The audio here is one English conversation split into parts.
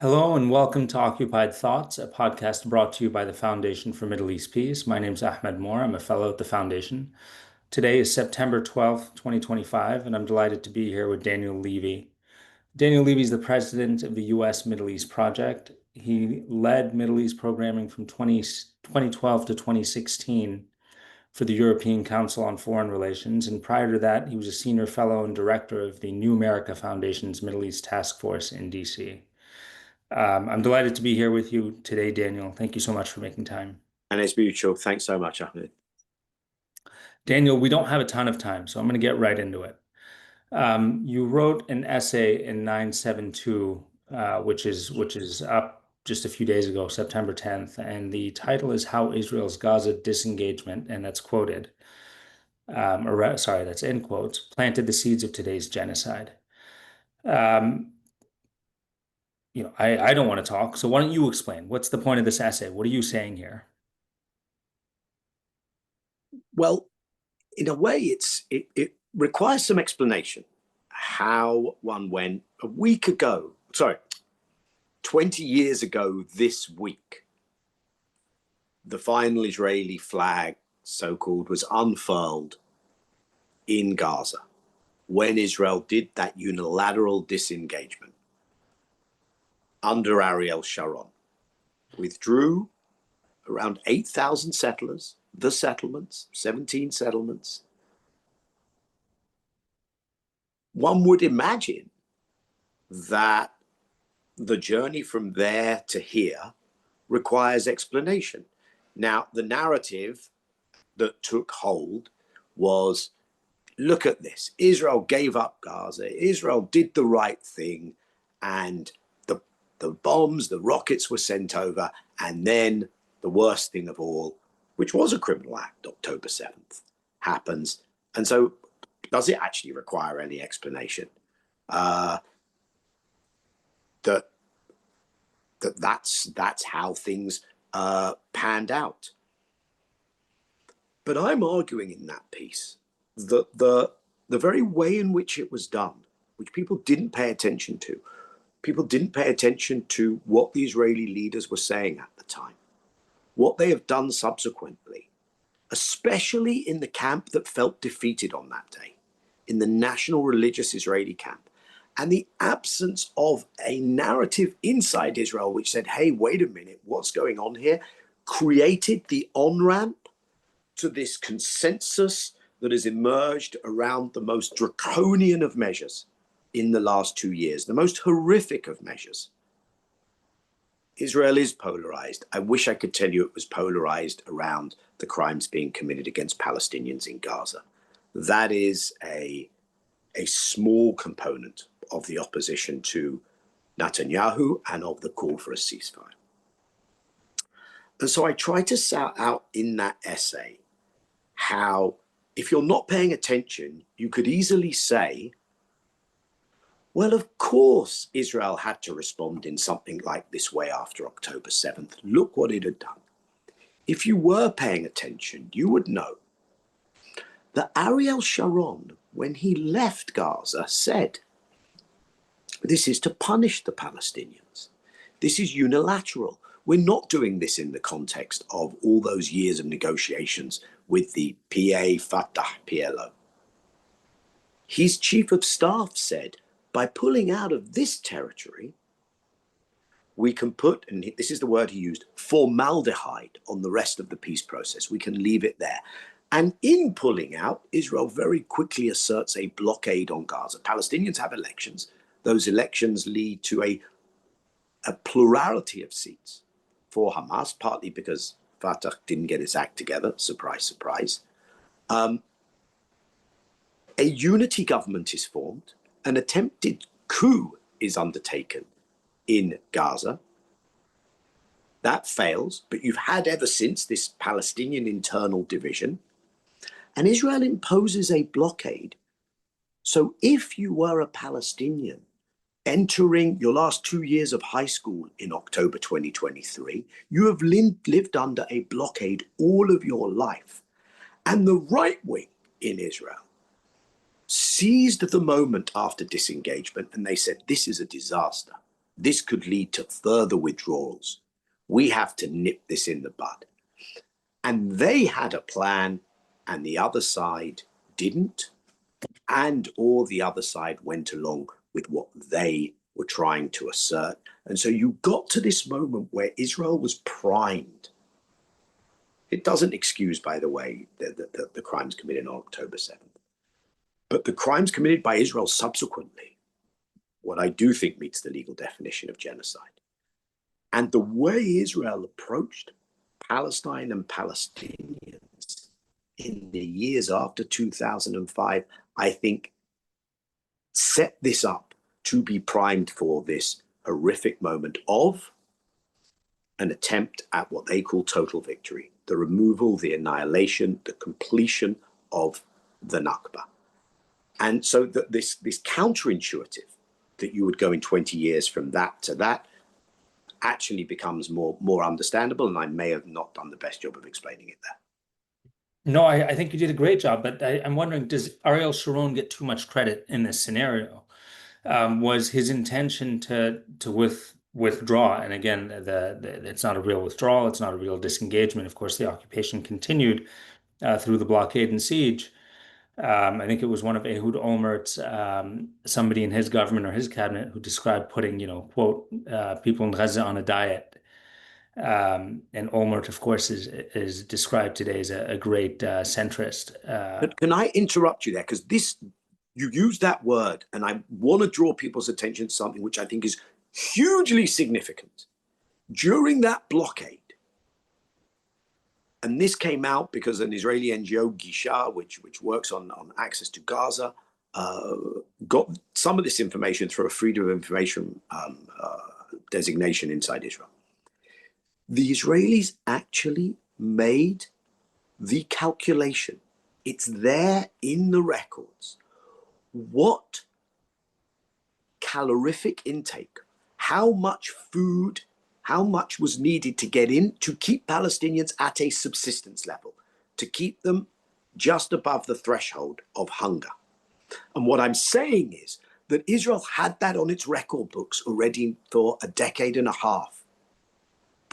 Hello and welcome to Occupied Thoughts, a podcast brought to you by the Foundation for Middle East Peace. My name is Ahmed Moor. I'm a fellow at the Foundation. Today is September 12th, 2025, and I'm delighted to be here with Daniel Levy. Daniel Levy is the president of the U.S. Middle East Project. He led Middle East programming from 2012 to 2016 for the European Council on Foreign Relations, and prior to that, he was a senior fellow and director of the New America Foundation's Middle East Task Force in D.C. I'm delighted to be here with you today, Daniel. Thank you so much for making time. And it's mutual. Thanks so much, Ahmed. Daniel, we don't have a ton of time, so I'm going to get right into it. You wrote an essay in 972, which is up just a few days ago, September 10th, and the title is How Israel's Gaza Disengagement, and that's quoted, that's end quotes, planted the seeds of today's genocide. I don't want to talk, so why don't you explain? What's the point of this essay? What are you saying here? Well, in a way, it requires some explanation. How one went a week ago, 20 years ago this week, the final Israeli flag, so-called, was unfurled in Gaza when Israel did that unilateral disengagement under Ariel Sharon, withdrew around 8,000 settlers, the settlements, 17 settlements. One would imagine that the journey from there to here requires explanation. Now, the narrative that took hold was, look at this, Israel gave up Gaza, Israel did the right thing, and the bombs, the rockets were sent over, and then the worst thing of all, which was a criminal act, October 7th, happens. And so does it actually require any explanation? That's how things panned out. But I'm arguing in that piece that the very way in which it was done, which people didn't pay attention to, people didn't pay attention to what the Israeli leaders were saying at the time, what they have done subsequently, especially in the camp that felt defeated on that day, in the national religious Israeli camp, and the absence of a narrative inside Israel which said, hey, wait a minute, what's going on here, created the on-ramp to this consensus that has emerged around the most draconian of measures in the last 2 years, the most horrific of measures. Israel is polarized. I wish I could tell you it was polarized around the crimes being committed against Palestinians in Gaza. That is a small component of the opposition to Netanyahu and of the call for a ceasefire. And so I try to set out in that essay how, if you're not paying attention, you could easily say, well, of course, Israel had to respond in something like this way after October 7th. Look what it had done. If you were paying attention, you would know that Ariel Sharon, when he left Gaza, said, this is to punish the Palestinians. This is unilateral. We're not doing this in the context of all those years of negotiations with the PA, Fatah, PLO. His chief of staff said, by pulling out of this territory, we can put, and this is the word he used, formaldehyde on the rest of the peace process. We can leave it there. And in pulling out, Israel very quickly asserts a blockade on Gaza. Palestinians have elections. Those elections lead to a plurality of seats for Hamas, partly because Fatah didn't get its act together. Surprise, surprise. A unity government is formed. An attempted coup is undertaken in Gaza. That fails, but you've had ever since this Palestinian internal division. And Israel imposes a blockade. So if you were a Palestinian entering your last 2 years of high school in October 2023, you have lived under a blockade all of your life. And the right wing in Israel seized the moment after disengagement and they said, this is a disaster. this could lead to further withdrawals. We have to nip this in the bud. And they had a plan, and the other side didn't, and or the other side went along with what they were trying to assert. And so you got to this moment where Israel was primed. It doesn't excuse, by the way, the crimes committed on October 7th. But the crimes committed by Israel subsequently, what I do think meets the legal definition of genocide. And the way Israel approached Palestine and Palestinians in the years after 2005, I think, set this up to be primed for this horrific moment of an attempt at what they call total victory, the removal, the annihilation, the completion of the Nakba. And so this counterintuitive that you would go in 20 years from that to that actually becomes more understandable, and I may have not done the best job of explaining it there. No, I think you did a great job, but I'm wondering, does Ariel Sharon get too much credit in this scenario? Was his intention to withdraw? And again, it's not a real withdrawal, it's not a real disengagement. Of course, the occupation continued through the blockade and siege. I think it was one of Ehud Olmert's, somebody in his government or his cabinet who described putting, quote, people in Gaza on a diet. And Olmert, of course, is described today as a great centrist. But can I interrupt you there? Because you use that word, and I want to draw people's attention to something which I think is hugely significant. During that blockade, and this came out because an Israeli NGO, Gisha, which works on access to Gaza, got some of this information through a freedom of information designation inside Israel. The Israelis actually made the calculation. It's there in the records. What calorific intake, how much food, how much was needed to get in to keep Palestinians at a subsistence level, to keep them just above the threshold of hunger. And what I'm saying is that Israel had that on its record books already for a decade and a half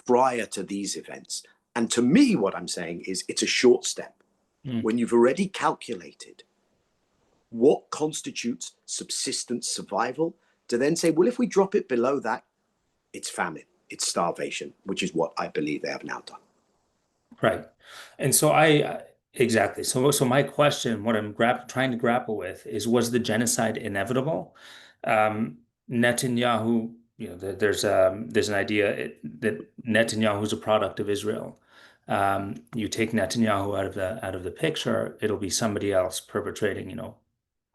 prior to these events. And to me, what I'm saying is it's a short step. When you've already calculated what constitutes subsistence survival, to then say, well, if we drop it below that, it's famine, it's starvation, which is what I believe they have now done. Right. And so exactly. So my question, what I'm trying to grapple with is, was the genocide inevitable? Netanyahu, there's an idea that Netanyahu is a product of Israel. You take Netanyahu out of the picture, it'll be somebody else perpetrating,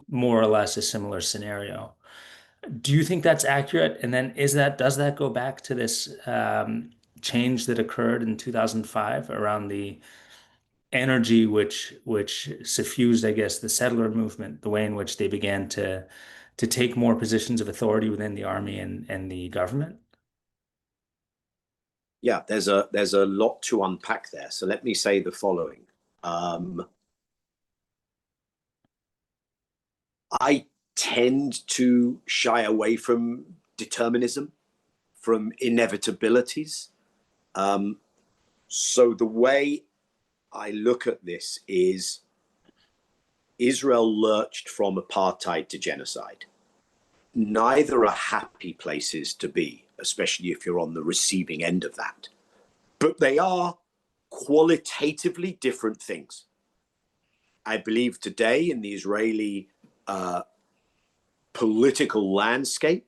more or less a similar scenario. Do you think that's accurate? And then does that go back to this change that occurred in 2005 around the energy which suffused, I guess, the settler movement, the way in which they began to take more positions of authority within the army and the government? Yeah, there's a lot to unpack there. So let me say the following. I tend to shy away from determinism, from inevitabilities. So the way I look at this is Israel lurched from apartheid to genocide. Neither are happy places to be, especially if you're on the receiving end of that. But they are qualitatively different things. I believe today in the Israeli political landscape,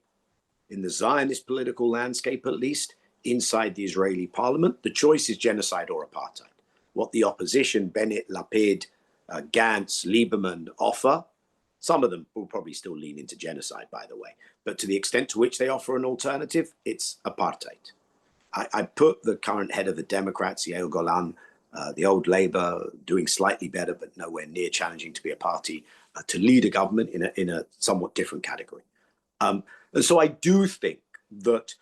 in the Zionist political landscape at least, inside the Israeli parliament, the choice is genocide or apartheid. What the opposition, Bennett, Lapid, Gantz, Lieberman offer, some of them will probably still lean into genocide, by the way. But to the extent to which they offer an alternative, it's apartheid. I put the current head of the Democrats, Yair Golan, the old Labour, doing slightly better, but nowhere near challenging to be a party, to lead a government in a somewhat different category. And so I do think that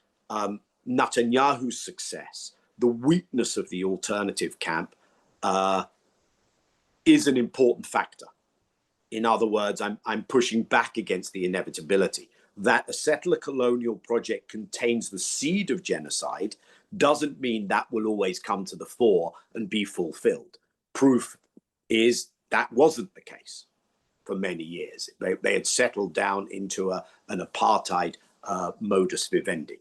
Netanyahu's success, the weakness of the alternative camp, is an important factor. In other words, I'm pushing back against the inevitability. that a settler colonial project contains the seed of genocide doesn't mean that will always come to the fore and be fulfilled. Proof is that wasn't the case for many years. They had settled down into an apartheid modus vivendi.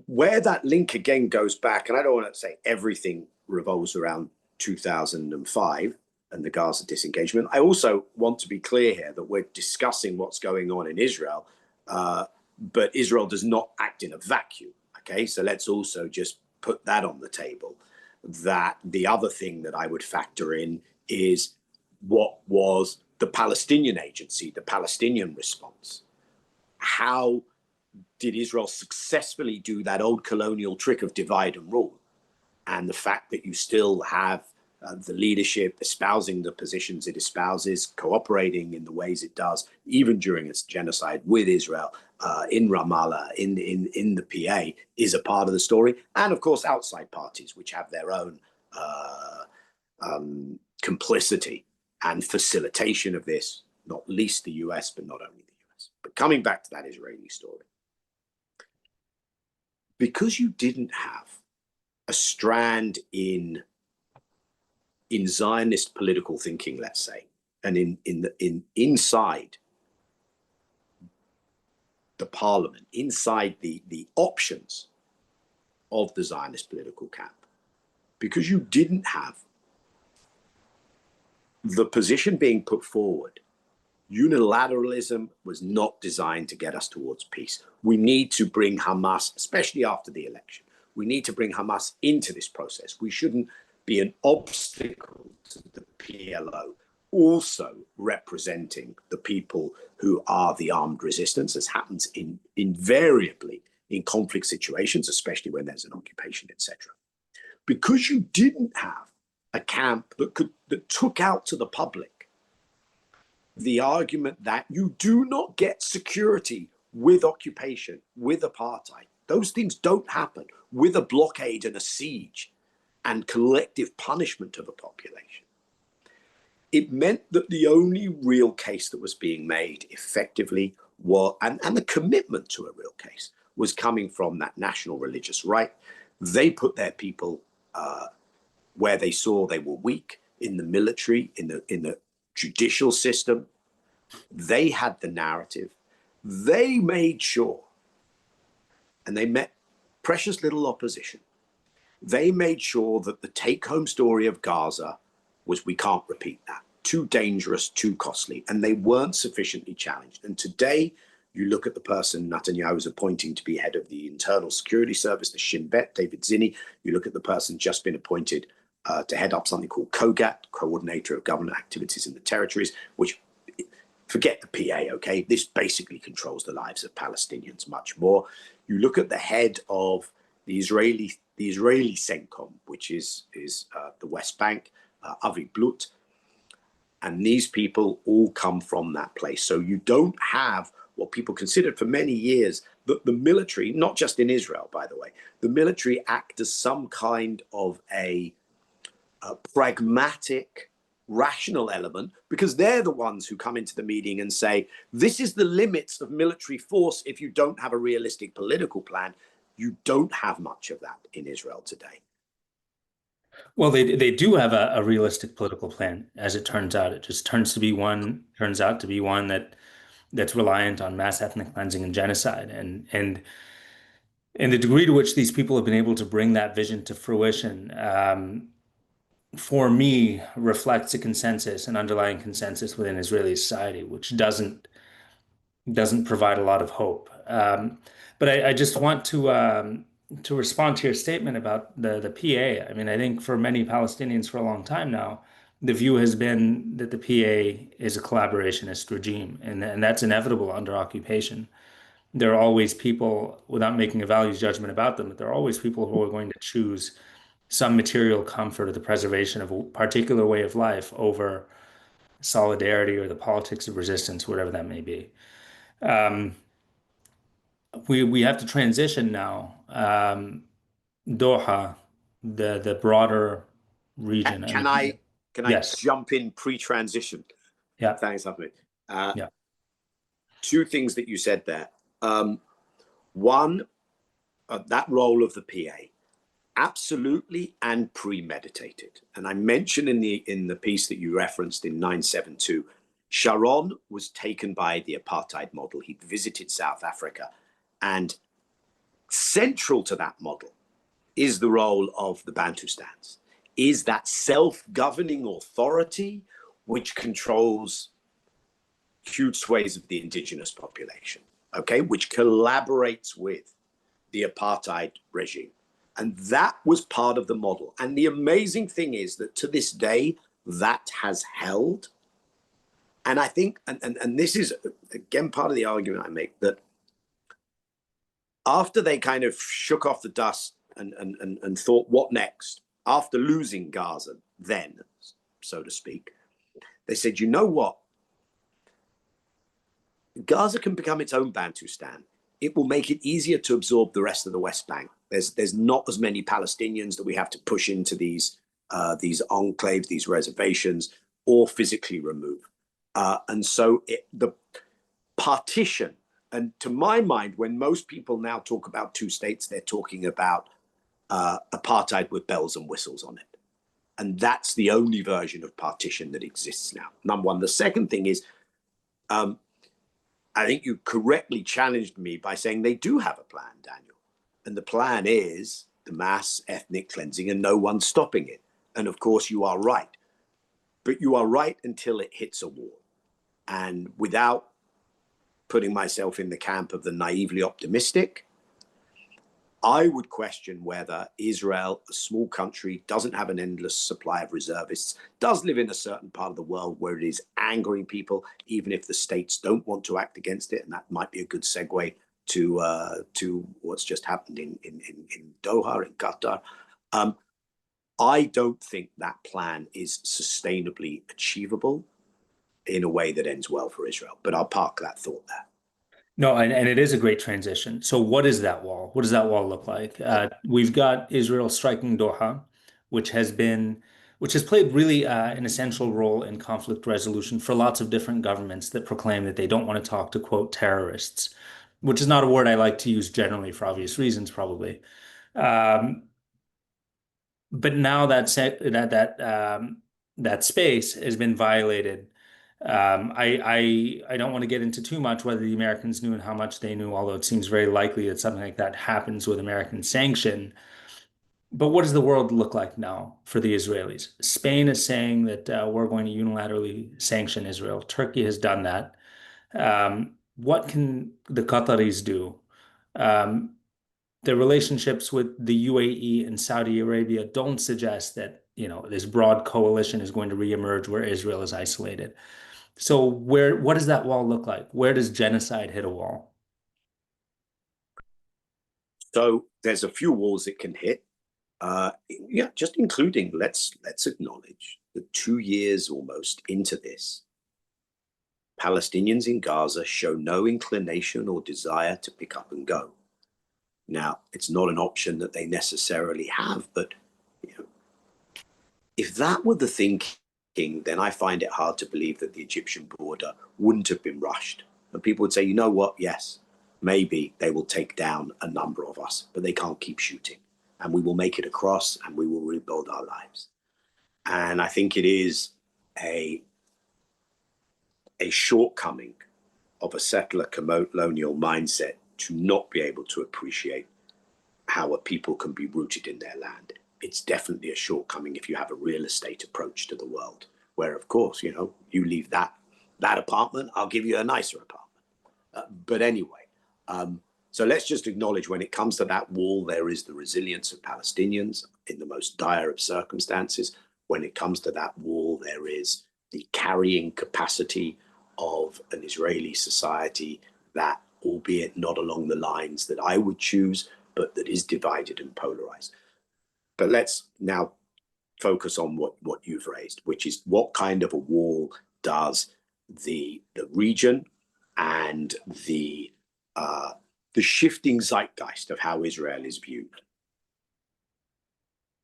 Where that link again goes back, and I don't want to say everything revolves around 2005 and the Gaza disengagement. I also want to be clear here that we're discussing what's going on in Israel, but Israel does not act in a vacuum. Okay, so let's also just put that on the table. That the other thing that I would factor in is what was the Palestinian agency, the Palestinian response. How did Israel successfully do that old colonial trick of divide and rule? And the fact that you still have the leadership espousing the positions it espouses, cooperating in the ways it does, even during its genocide with Israel, in Ramallah, in the PA, is a part of the story. And of course, outside parties, which have their own complicity and facilitation of this, not least the US, but not only the US. But coming back to that Israeli story, because you didn't have a strand in Zionist political thinking, let's say, and inside the parliament, inside the options of the Zionist political camp, because you didn't have the position being put forward, unilateralism was not designed to get us towards peace. We need to bring Hamas, especially after the election, we need to bring Hamas into this process. We shouldn't be an obstacle to the PLO, also representing the people who are the armed resistance, as happens invariably in conflict situations, especially when there's an occupation, etc. Because you didn't have a camp that took out to the public the argument that you do not get security with occupation, with apartheid. Those things don't happen with a blockade and a siege and collective punishment of a population. It meant that the only real case that was being made effectively was, and the commitment to a real case, was coming from that national religious right. They put their people where they saw they were weak, in the military, in the judicial system. They had the narrative. They made sure, and they met precious little opposition. They made sure that the take-home story of Gaza was, we can't repeat that. Too dangerous, too costly. And they weren't sufficiently challenged. And today, you look at the person Netanyahu is appointing to be head of the Internal Security Service, the Shin Bet, David Zinni. You look at the person just been appointed to head up something called COGAT, Coordinator of Government Activities in the Territories, which, forget the PA, okay? This basically controls the lives of Palestinians much more. You look at the head of the Israeli CENTCOM, which is the West Bank, Avi Blut, and these people all come from that place. So you don't have what people considered for many years that the military, not just in Israel, by the way, the military act as some kind of a pragmatic, rational element, because they're the ones who come into the meeting and say, this is the limits of military force if you don't have a realistic political plan. You don't have much of that in Israel today. Well, they do have a realistic political plan, as it turns out. It just turns out to be one that's reliant on mass ethnic cleansing and genocide. And the degree to which these people have been able to bring that vision to fruition, for me, reflects a consensus, an underlying consensus within Israeli society, which doesn't provide a lot of hope. But I just want to respond to your statement about the PA. I mean, I think for many Palestinians for a long time now, the view has been that the PA is a collaborationist regime, and that's inevitable under occupation. There are always people, without making a values judgment about them, but there are always people who are going to choose some material comfort or the preservation of a particular way of life over solidarity or the politics of resistance, whatever that may be. Um, we have to transition now. Doha, the broader region. I Can mean, I yes, jump in pre-transition? Yeah. Thanks, Ahmed. Yeah. Two things that you said there. One, that role of the PA, absolutely and premeditated. And I mentioned in the piece that you referenced in 972, Sharon was taken by the apartheid model. He'd visited South Africa, and central to that model is the role of the Bantustans, is that self-governing authority which controls huge swathes of the indigenous population, okay, which collaborates with the apartheid regime. And that was part of the model. And the amazing thing is that to this day, that has held. And I think, and this is, again, part of the argument I make, that after they kind of shook off the dust and thought, what next? After losing Gaza, then, so to speak, they said, you know what? Gaza can become its own Bantustan. It will make it easier to absorb the rest of the West Bank. There's not as many Palestinians that we have to push into these enclaves, these reservations, or physically remove. And so the partition, and to my mind, when most people now talk about two states, they're talking about apartheid with bells and whistles on it. And that's the only version of partition that exists now, number one. The second thing is, I think you correctly challenged me by saying they do have a plan, Daniel. And the plan is the mass ethnic cleansing, and no one's stopping it. And of course, you are right. But you are right until it hits a wall. And without putting myself in the camp of the naively optimistic, I would question whether Israel, a small country, doesn't have an endless supply of reservists, does live in a certain part of the world where it is angering people, even if the states don't want to act against it. And that might be a good segue to what's just happened in Doha, in Qatar. I don't think that plan is sustainably achievable in a way that ends well for Israel. But I'll park that thought there. No, and it is a great transition. So what is that wall? What does that wall look like? We've got Israel striking Doha, which has played really an essential role in conflict resolution for lots of different governments that proclaim that they don't want to talk to, quote, terrorists, which is not a word I like to use generally for obvious reasons, probably. But now that space has been violated. I don't want to get into too much whether the Americans knew and how much they knew, although it seems very likely that something like that happens with American sanction. But what does the world look like now for the Israelis? Spain is saying that we're going to unilaterally sanction Israel. Turkey has done that. What can the Qataris do? The relationships with the UAE and Saudi Arabia don't suggest that, this broad coalition is going to reemerge where Israel is isolated. So what does that wall look like? Where does genocide hit a wall? So there's a few walls it can hit. Just including, let's acknowledge that 2 years almost into this, Palestinians in Gaza show no inclination or desire to pick up and go. Now, it's not an option that they necessarily have, but if that were the thinking, then I find it hard to believe that the Egyptian border wouldn't have been rushed. And people would say, you know what? Yes, maybe they will take down a number of us, but they can't keep shooting. And we will make it across and we will rebuild our lives. And I think it is a shortcoming of a settler colonial mindset to not be able to appreciate how a people can be rooted in their land. It's definitely a shortcoming if you have a real estate approach to the world, where, of course, you leave that apartment, I'll give you a nicer apartment. But anyway, so let's just acknowledge when it comes to that wall, there is the resilience of Palestinians in the most dire of circumstances. When it comes to that wall, there is the carrying capacity of an Israeli society that, albeit not along the lines that I would choose, but that is divided and polarized. But let's now focus on what you've raised, which is what kind of a wall does the region and the shifting zeitgeist of how Israel is viewed.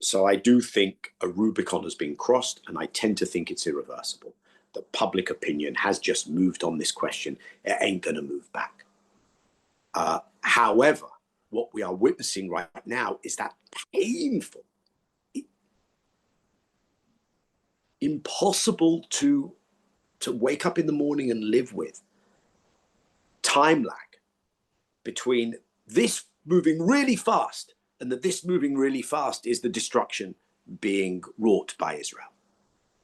So I do think a Rubicon has been crossed, and I tend to think it's irreversible. the public opinion has just moved on this question. It ain't going to move back. However, what we are witnessing right now is that painful, impossible to wake up in the morning and live with time lag between this moving really fast and that this moving really fast is the destruction being wrought by Israel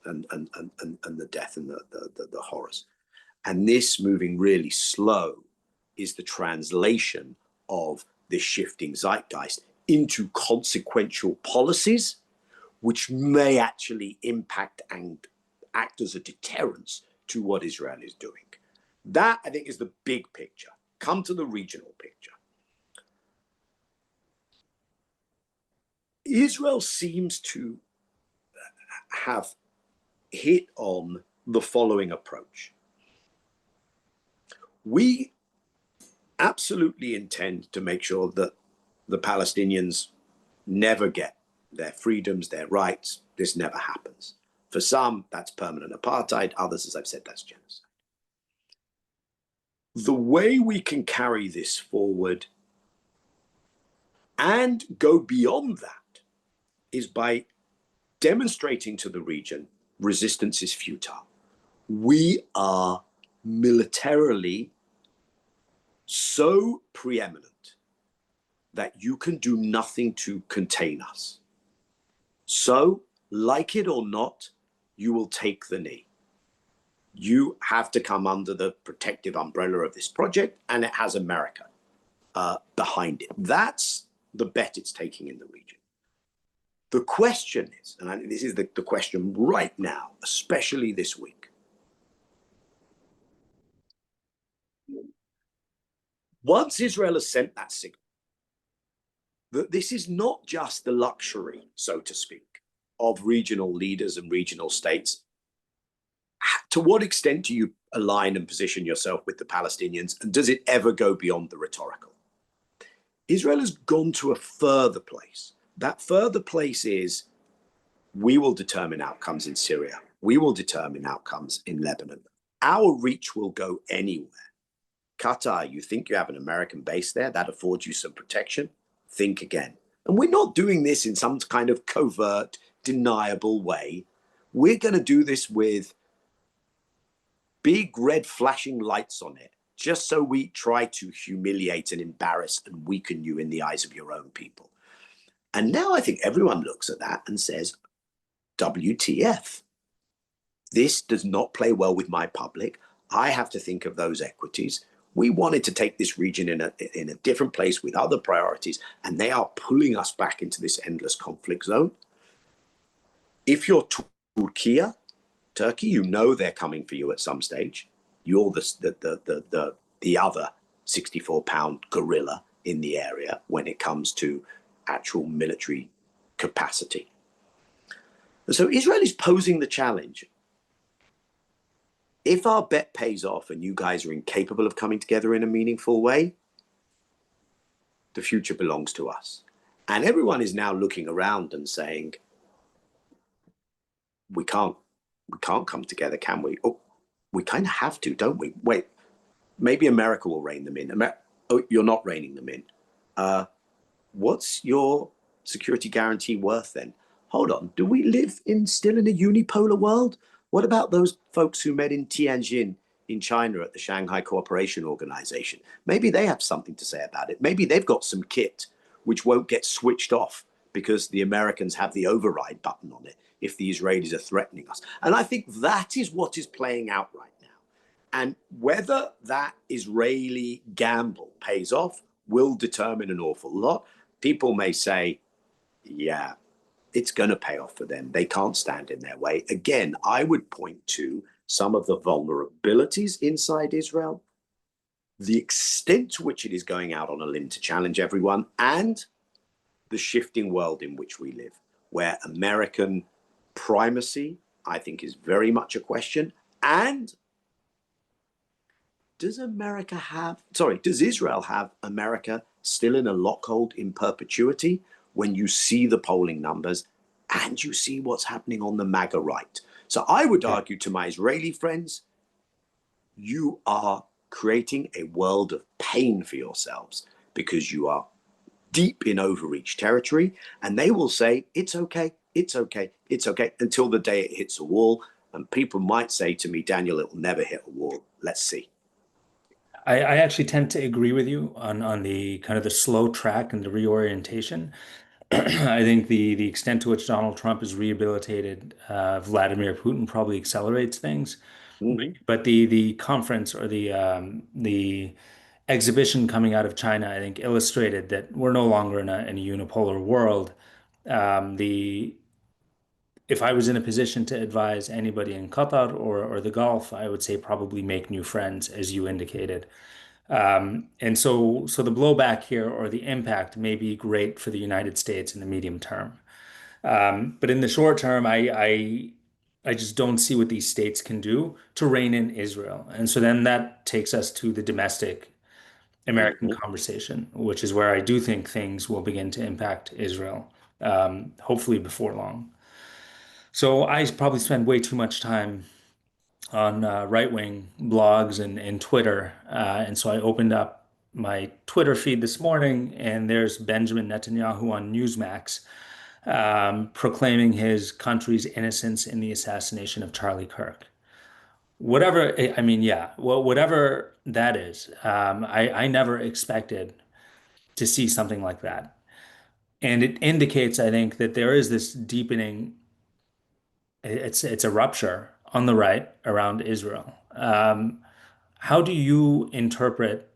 and the death and the horrors. And this moving really slow is the translation of this shifting zeitgeist into consequential policies, which may actually impact and act as a deterrence to what Israel is doing. That, I think, is the big picture. Come to the regional picture. Israel seems to have hit on the following approach. We absolutely intend to make sure that the Palestinians never get their freedoms, their rights. This never happens. For some, that's permanent apartheid. Others, as I've said, that's genocide. The way we can carry this forward and go beyond that is by demonstrating to the region resistance is futile. We are militarily so preeminent that you can do nothing to contain us. So, like it or not, you will take the knee. You have to come under the protective umbrella of this project, and it has America behind it. That's the bet it's taking in the region. The question is, and I think this is the question right now, especially this week, once Israel has sent that signal, that this is not just the luxury, so to speak, of regional leaders and regional states. To what extent do you align and position yourself with the Palestinians, and does it ever go beyond the rhetorical? Israel has gone to a further place. That further place is, we will determine outcomes in Syria. We will determine outcomes in Lebanon. Our reach will go anywhere. Qatar, you think you have an American base there that affords you some protection? Think again. And we're not doing this in some kind of covert, deniable way. We're going to do this with big red flashing lights on it, just so we try to humiliate and embarrass and weaken you in the eyes of your own people. And now I think everyone looks at that and says, WTF. This does not play well with my public. I have to think of those equities. We wanted to take this region in a different place with other priorities, and they are pulling us back into this endless conflict zone. If you're Turkey, you know they're coming for you at some stage. You're the other 64-pound gorilla in the area when it comes to actual military capacity. And so Israel is posing the challenge. If our bet pays off and you guys are incapable of coming together in a meaningful way, the future belongs to us. And everyone is now looking around and saying, we can't come together, can we? Oh, we kind of have to, don't we? Wait, maybe America will rein them in. Oh, you're not reining them in. What's your security guarantee worth then? Hold on, do we live still in a unipolar world? What about those folks who met in Tianjin in China at the Shanghai Cooperation Organization? Maybe they have something to say about it. Maybe they've got some kit which won't get switched off because the Americans have the override button on it if the Israelis are threatening us. And I think that is what is playing out right now. And whether that Israeli gamble pays off will determine an awful lot. People may say, yeah, it's going to pay off for them. They can't stand in their way. Again, I would point to some of the vulnerabilities inside Israel, the extent to which it is going out on a limb to challenge everyone, and the shifting world in which we live, where American primacy, I think, is very much a question. And does Israel have America still in a lockhold in perpetuity when you see the polling numbers and you see what's happening on the MAGA right? So I would argue to my Israeli friends, you are creating a world of pain for yourselves because you are deep in overreach territory, and they will say, it's okay, it's okay, it's okay, until the day it hits a wall. And people might say to me, Daniel, it will never hit a wall. Let's see. I actually tend to agree with you on the kind of the slow track and the reorientation. I think the extent to which Donald Trump has rehabilitated Vladimir Putin probably accelerates things. Mm-hmm. But the conference or the exhibition coming out of China, I think, illustrated that we're no longer in a unipolar world. The If I was in a position to advise anybody in Qatar or the Gulf, I would say probably make new friends, as you indicated. And so the blowback here or the impact may be great for the United States in the medium term. But in the short term, I just don't see what these states can do to rein in Israel. And so then that takes us to the domestic American Mm-hmm. conversation, which is where I do think things will begin to impact Israel, hopefully before long. So I probably spend way too much time on right-wing blogs and Twitter. And so I opened up my Twitter feed this morning, and there's Benjamin Netanyahu on Newsmax proclaiming his country's innocence in the assassination of Charlie Kirk. Whatever, I mean, yeah, well, whatever that is, I never expected to see something like that. And it indicates, I think, that there is this deepening, it's a rupture on the right around Israel. How do you interpret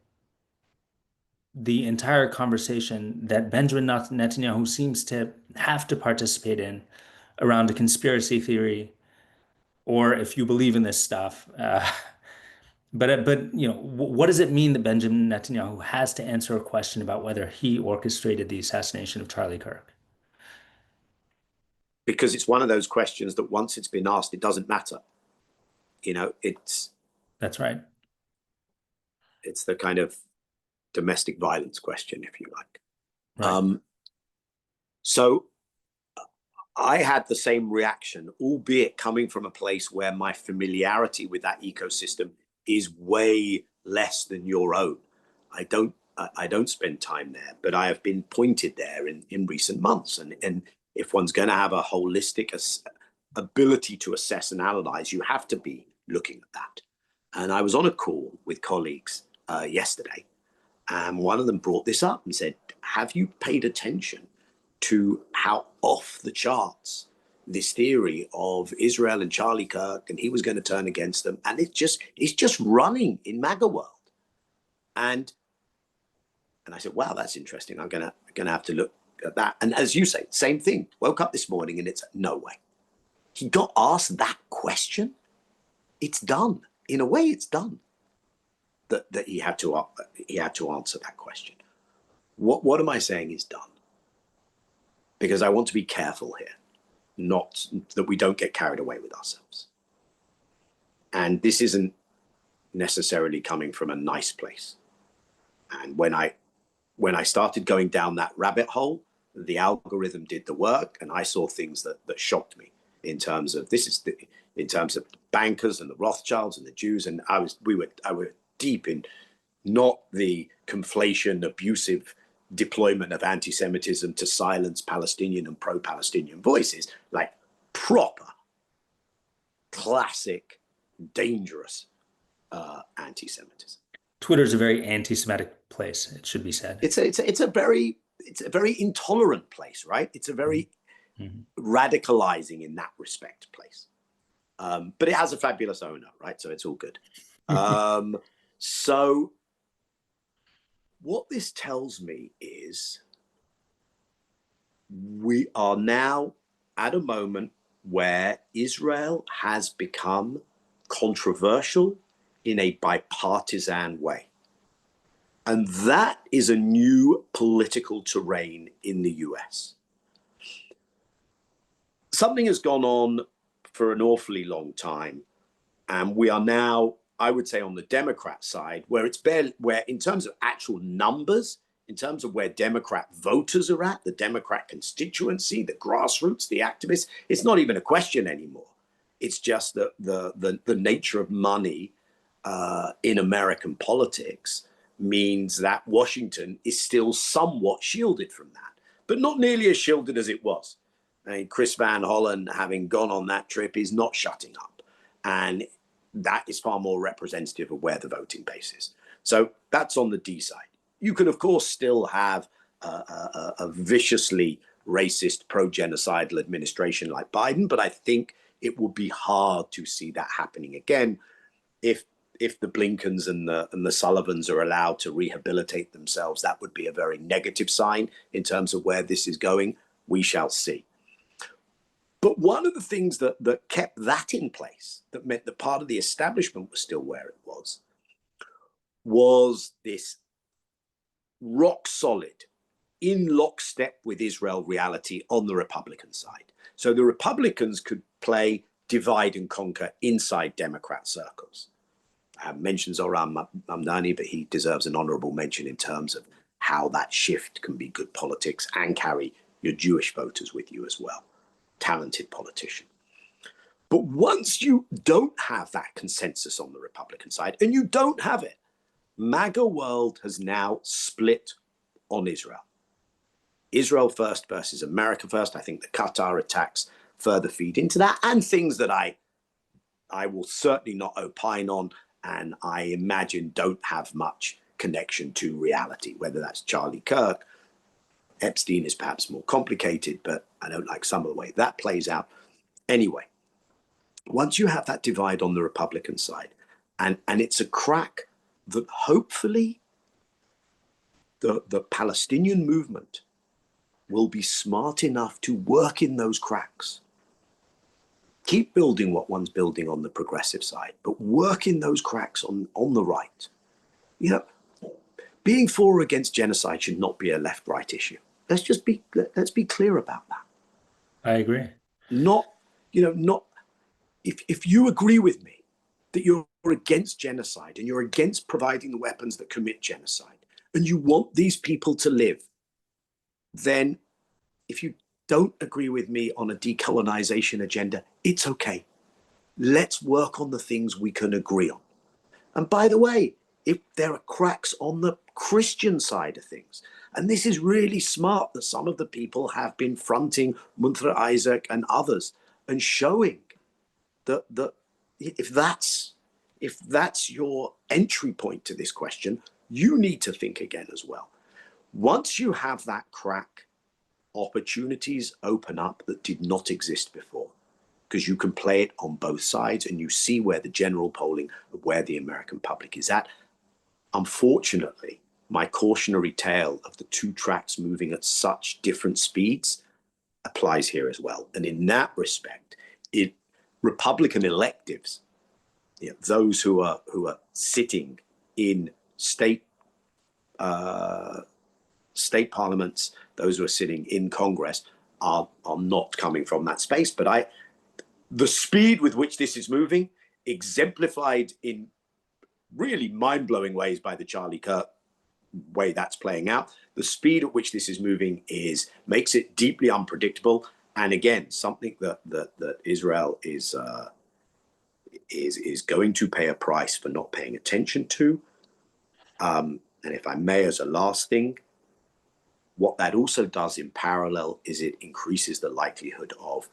the entire conversation that Benjamin Netanyahu seems to have to participate in around a conspiracy theory, or if you believe in this stuff? But what does it mean that Benjamin Netanyahu has to answer a question about whether he orchestrated the assassination of Charlie Kirk? Because it's one of those questions that once it's been asked, it doesn't matter. You know, That's right. it's the kind of domestic violence question, if you like. Right. So I had the same reaction, albeit coming from a place where my familiarity with that ecosystem is way less than your own. I don't spend time there, but I have been pointed there in recent months. And if one's going to have a holistic ability to assess and analyze, you have to be looking at that. And I was on a call with colleagues yesterday, and one of them brought this up and said, have you paid attention to how off the charts this theory of Israel and Charlie Kirk and he was going to turn against them, and it's just running in MAGA world. And I said, wow, that's interesting. I'm gonna have to look at that. And as you say, same thing. Woke up this morning and it's no way. He got asked that question. It's done. In a way, it's done. That he had to answer that question. What am I saying is done? Because I want to be careful here, not that we don't get carried away with ourselves. And this isn't necessarily coming from a nice place. And when I started going down that rabbit hole, the algorithm did the work, and I saw things that shocked me in terms of in terms of bankers and the Rothschilds and the Jews, and I were deep in not the conflation, abusive deployment of anti-Semitism to silence Palestinian and pro-Palestinian voices, like proper, classic, dangerous anti-Semitism. Twitter is a very anti-Semitic place, it should be said. It's a very intolerant place, right? It's a very radicalizing in that respect place. But it has a fabulous owner, right? So it's all good. So what this tells me is we are now at a moment where Israel has become controversial in a bipartisan way. And that is a new political terrain in the US. Something has gone on for an awfully long time, and we are now, I would say, on the Democrat side, where where in terms of actual numbers, in terms of where Democrat voters are at, the Democrat constituency, the grassroots, the activists, it's not even a question anymore. It's just that the nature of money in American politics means that Washington is still somewhat shielded from that, but not nearly as shielded as it was. I mean, Chris Van Hollen, having gone on that trip, is not shutting up. And that is far more representative of where the voting base is. So that's on the D side. You can, of course, still have a viciously racist, pro-genocidal administration like Biden, but I think it would be hard to see that happening again if the Blinkens and the Sullivans are allowed to rehabilitate themselves. That would be a very negative sign in terms of where this is going. We shall see. But one of the things that kept that in place, that meant that part of the establishment was still where it was this rock solid, in lockstep with Israel reality on the Republican side. So the Republicans could play divide and conquer inside Democrat circles. I mentioned Zohran Mamdani, but he deserves an honorable mention in terms of how that shift can be good politics and carry your Jewish voters with you as well. Talented politician. But once you don't have that consensus on the Republican side, and you don't have it, MAGA world has now split on Israel. Israel first versus America first. I think the Qatar attacks further feed into that, and things that I will certainly not opine on, and I imagine don't have much connection to reality, whether that's Charlie Kirk. Epstein is perhaps more complicated, but I don't like some of the way that plays out. Anyway, once you have that divide on the Republican side, and it's a crack that hopefully the Palestinian movement will be smart enough to work in those cracks. Keep building what one's building on the progressive side, but work in those cracks on the right. You know, being for or against genocide should not be a left-right issue. Let's be clear about that. I agree. Not if you agree with me that you're against genocide and you're against providing the weapons that commit genocide, and you want these people to live, then if you don't agree with me on a decolonization agenda, it's okay. Let's work on the things we can agree on. And by the way, if there are cracks on the Christian side of things, and this is really smart that some of the people have been fronting Muntra Isaac and others and showing that if that's your entry point to this question, you need to think again as well. Once you have that crack, opportunities open up that did not exist before, because you can play it on both sides and you see where the general polling of where the American public is at. Unfortunately, my cautionary tale of the two tracks moving at such different speeds applies here as well. And in that respect, Republican electives, those who are sitting in state parliaments, those who are sitting in Congress are not coming from that space. But the speed with which this is moving, exemplified in really mind-blowing ways by the Charlie Kirk way that's playing out, the speed at which this is moving makes it deeply unpredictable. And again, something that Israel is going to pay a price for not paying attention to. And if I may, as a last thing, what that also does in parallel is it increases the likelihood of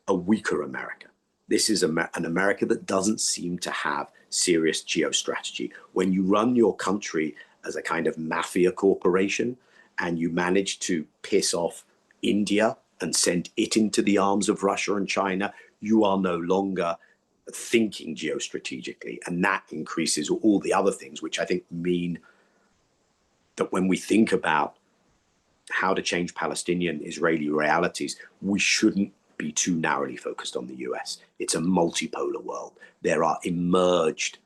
a weaker America. This is an America that doesn't seem to have serious geostrategy. When you run your country as a kind of mafia corporation and you manage to piss off India and send it into the arms of Russia and China, you are no longer thinking geostrategically. And that increases all the other things, which I think mean that when we think about how to change Palestinian-Israeli realities, we shouldn't be too narrowly focused on the US. It's a multipolar world. There are emerged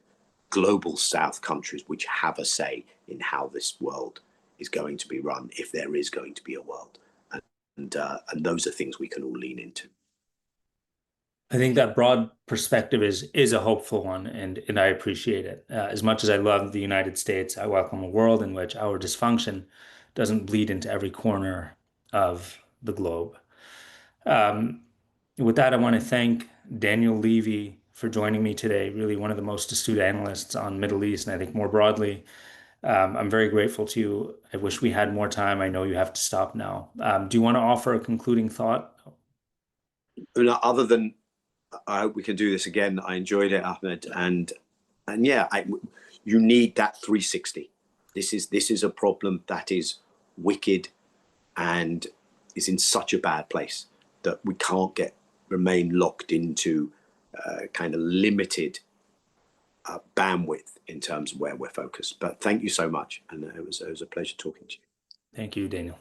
global South countries which have a say in how this world is going to be run, if there is going to be a world. And those are things we can all lean into. I think that broad perspective is a hopeful one, and I appreciate it. As much as I love the United States, I welcome a world in which our dysfunction doesn't bleed into every corner of the globe. With that, I want to thank Daniel Levy for joining me today, really one of the most astute analysts on Middle East, and I think more broadly. I'm very grateful to you. I wish we had more time. I know you have to stop now. Do you want to offer a concluding thought? Other than I hope we can do this again. I enjoyed it, Ahmed, and yeah, you need that 360. This is a problem that is wicked and is in such a bad place that we can't remain locked into kind of limited bandwidth in terms of where we're focused. But thank you so much, and it was a pleasure talking to you. Thank you, Daniel.